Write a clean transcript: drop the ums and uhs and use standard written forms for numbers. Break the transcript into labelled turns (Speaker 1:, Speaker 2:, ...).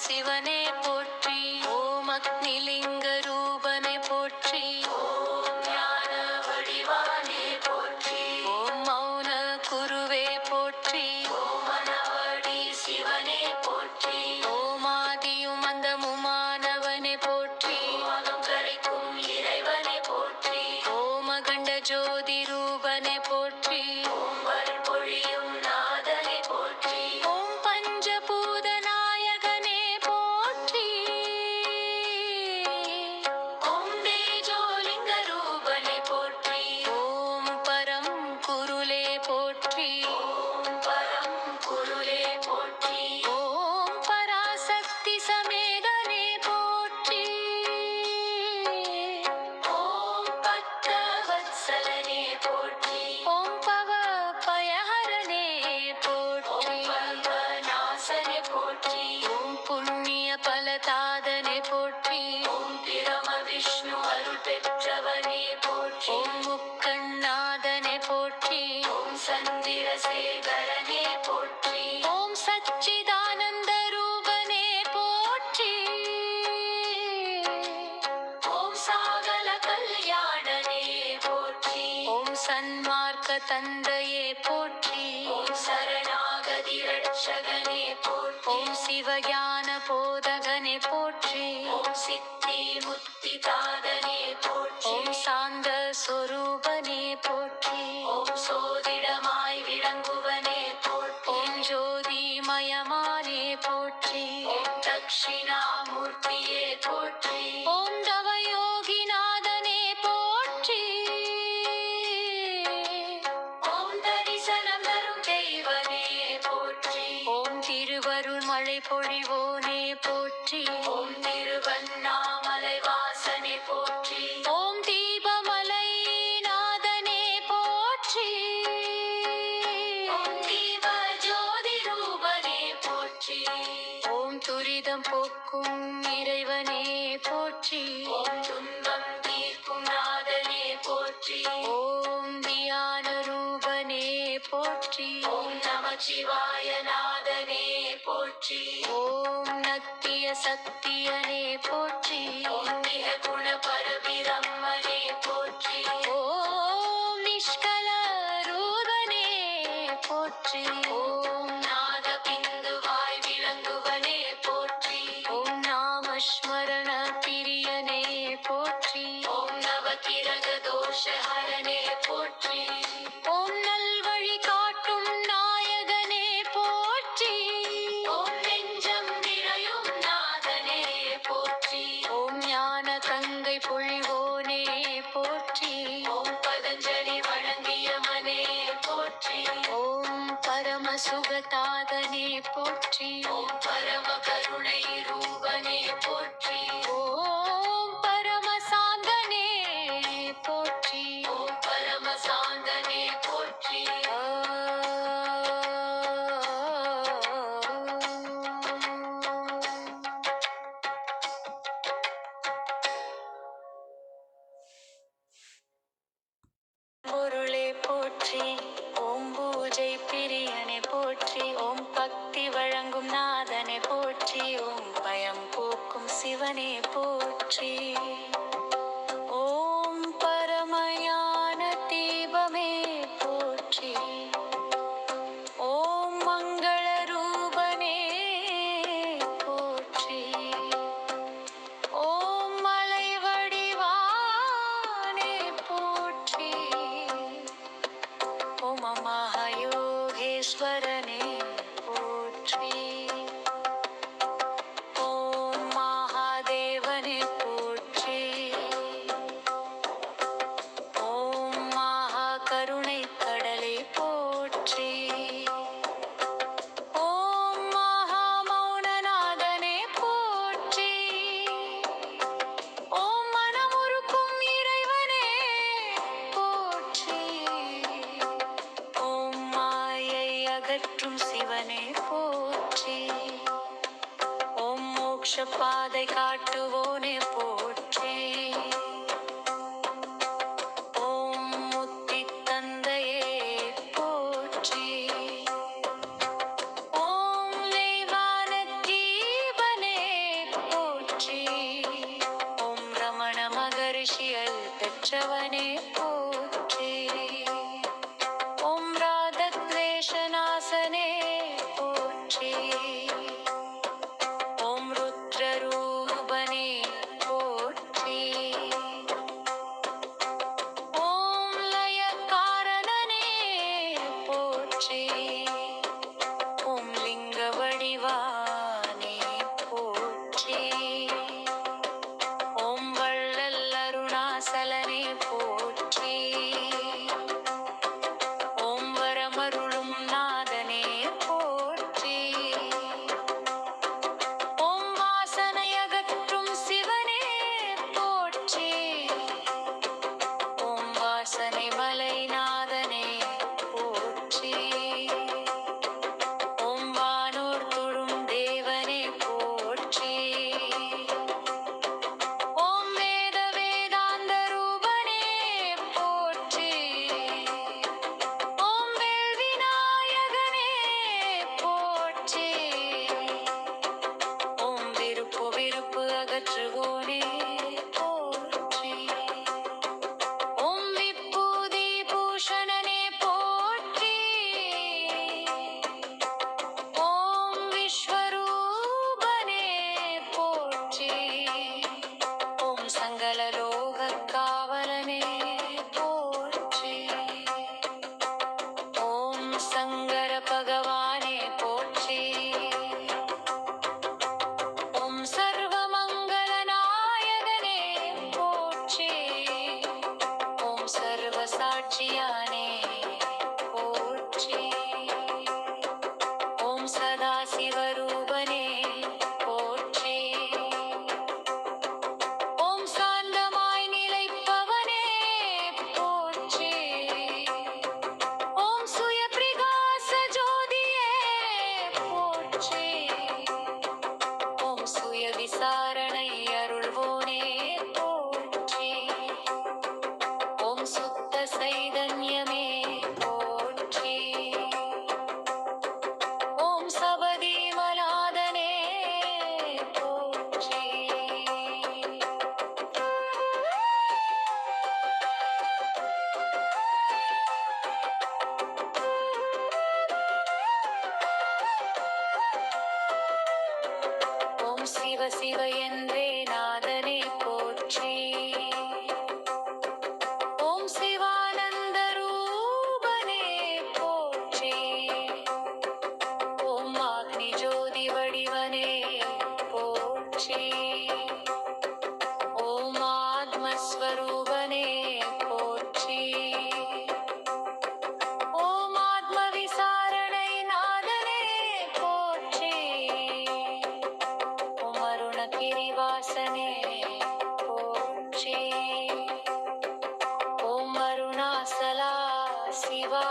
Speaker 1: சிவனே போற்றி. ஓம் அக்னிலிங்க ரூபனே போற்றி. ஓம் ஞான வடிவானே போற்றி. ஓம் மௌன குருவே போற்றி. ஓம் மனவடி சிவனே போற்றி. ஓம் ஆதியும் அந்தமுமானவனே போற்றி. ஓம் கரைக்கும் இறைவனே போற்றி. ஓம் அகண்ட ஜோதி ரூபனே போற்றி. ஓம் பொழியும் நாதனே போற்றி. ஓம் பஞ்சபூத நாயகனே போற்றி. ஓம் தேஜோலிங்க ரூபனே போற்றி. ஓம் பரம் குருலே போற்றி. ஓம் பரம் குருலே போற்றி. ஓம் பராசக்தி சமேதனே போற்றி. ஓம் பக்தவத்சலனே போற்றி. ஓம் பவ பயஹரனே போற்றி. ஓம் பவநாசனே போற்றி. ஓம் புண்ணிய பலதாதனே போற்றி. ஓம் பிரம விஷ்ணு அருள் பெற்றவனே போற்றி. ஓம் முக்கண்ணாதனே போற்றி. ஓம் சந்திரசேகரனே போற்றி. ஓம் சச்சிதானந்த ரூபனே போற்றி. ஓம் சாகல கல்யாணனே போற்றி. ஓம் சன்மார்க்க தந்தையே போற்றி. ஓம் சரணாகதி ரட்சகனே போற்றி. ஓம் சிவஞான போதகனே போற்றி. ஓம் சித்தி முத்தி தாதனே போற்றி. ஓம் சாந்த சொரூபனே போற்றி. ஓம் சோதிடமாய் விளங்குவனே போற்றி. ஓம் ஜோதிமயமானே போற்றி. ஓம் தட்சிணாமூர்த்தியே போற்றி. ஓம் தவயோகிநாதனே போற்றி. ஓம் தரிசனம் தரும் தெய்வனே போற்றி. ஓம் திருவருள் மழை பொழிவோனே போற்றி. ஓம் திருவண்ணாமலை வாசனே போற்றி. ஓம் தீபமலை நாதனே போற்றி. ஓம் தீப ஜோதி ரூபனே போற்றி. ஓம் துரிதம் போக்கும் இறைவனே போற்றி. ஓம் துன்பம் தீர்க்கும் நாதனே போற்றி. ஓம் தியான ரூபனே போற்றி. ஓம் நமச்சிவாய நாதனே போற்றி. ஓம் நத்திய சத்தியனே போற்றி. ஓம் நிக குண பரபிரம்மனே போற்றி. ஓம் நிஷ்கல ரூபனே போற்றி. ஓம் நாத பிந்துவாய் விளங்குவனே போற்றி. ஓம் நாமஸ்மரண பிரியனே போற்றி. ஓம் நவகிரக தோஷ ஹரனே போற்றி. ஓம் நல்வழி காட்டும் நாயகனே போற்றி. ஓம் நெஞ்சம் நிறையும் நாதனே போற்றி. ஓம் ஞான கங்கை பொழிவோனே போற்றி. ஓம் பதஞ்சலி வழங்கிய மனே போற்றி. ஓம் பரம சுகதாதனே போற்றி. ஓம் பரம கருணை ரூபனே போற்றி. ஓம் பரம சாந்தனே போற்றி. ஓம் பரம சாந்தனே போற்றி. பொருளே போற்றி. ஓம் பூஜை பிரியனே போற்றி. ஓம் பக்தி வழங்கும் நாதனே போற்றி. ஓம் பயம் போக்கும் சிவனே போற்றி. ஓம் பரமயான தீபமே போற்றி. ஓம் மங்கள ரூபனே போற்றி. ஓம் மலை வடிவானே போற்றி. ஓம் மகாயோகேஸ்வரனே போற்றி. ஓம் மகாதேவனே போற்றி. ஓம் மகாகருணை கடலே போற்றி. ஓம் மகாமௌனநாதனே போற்றி. ஓம் மனமுருக்கும் இறைவனே போற்றி. ஓம் மாயை அகற்றும் சிவனே போற்றி. ஓம் மோட்ச பாதை காட்டுவோனே போற்றி. ஓம் முத்தி தந்தையே போற்றி. ஓம் தெய்வான தீபனே பெற்றவனே போற்றி. ஓம் ராகத்வேஷநாசனே போற்றி. ஓம் ருத்ரரூபனே போற்றி. ஓம் லயகாரணனே போற்றி. ஓம் லிங்க வடிவானே போற்றி. ஓம் வள்ளல் அருணாசலனே போற்றி. ஓம் வரமருளும் நாதனே போற்றி. ஓம் வாசனையகற்றும் சிவனே போற்றி. ஓம் வாசனை மலைநாதனே போற்றி. ஓம் வானோர் தொழும் தேவனே போற்றி. ஓம் வேத வேதாந்த ரூபனே போற்றி. ஓம் வேல் விநாயகனே போற்றி. ஓம் விருப்பு விருப்பு அகற்றுவோனே போற்றி. ஓம் விபூதி பூஷணனே போற்றி. ஓம் விஸ்வரூபனே போற்றி. ஓம் சங்கலலோக காவலனே போற்றி. ஓம் சங்கர பகவானே போற்றி. ஓம் சர்வமங்கள நாயகனே போற்றி. ஓம் சர்வ சாட்சியானே போற்றி. ஓம் சதாசிவரூபனே போற்றி. ஓம் சாந்தமாய் நிலைப்பவனே போற்றி. ஓம் சுய பிரகாச ஜோதியே போற்றி. ஓம் சுய விசாரணை அருள்வோனே போற்றி. ஓம் சுத்த சைதன்யமே போற்றி. ஓம் சபதி மலாதனே போற்றி. ஓம் சிவ சிவ என்றே நாதனே போற்றி. ஓம் சிவானந்த ரூபனே போற்றி. ஓம் அக்னி ஜோதி வடிவனே போற்றி. ஓம் ஆத்மஸ்வரூபனே போற்றி. ஓம் ஆத்ம விசாரணை நாதனே போற்றி. ஓம் அருணகிரிவாசனே போற்றி. ஓம் அருணாசலா சிவா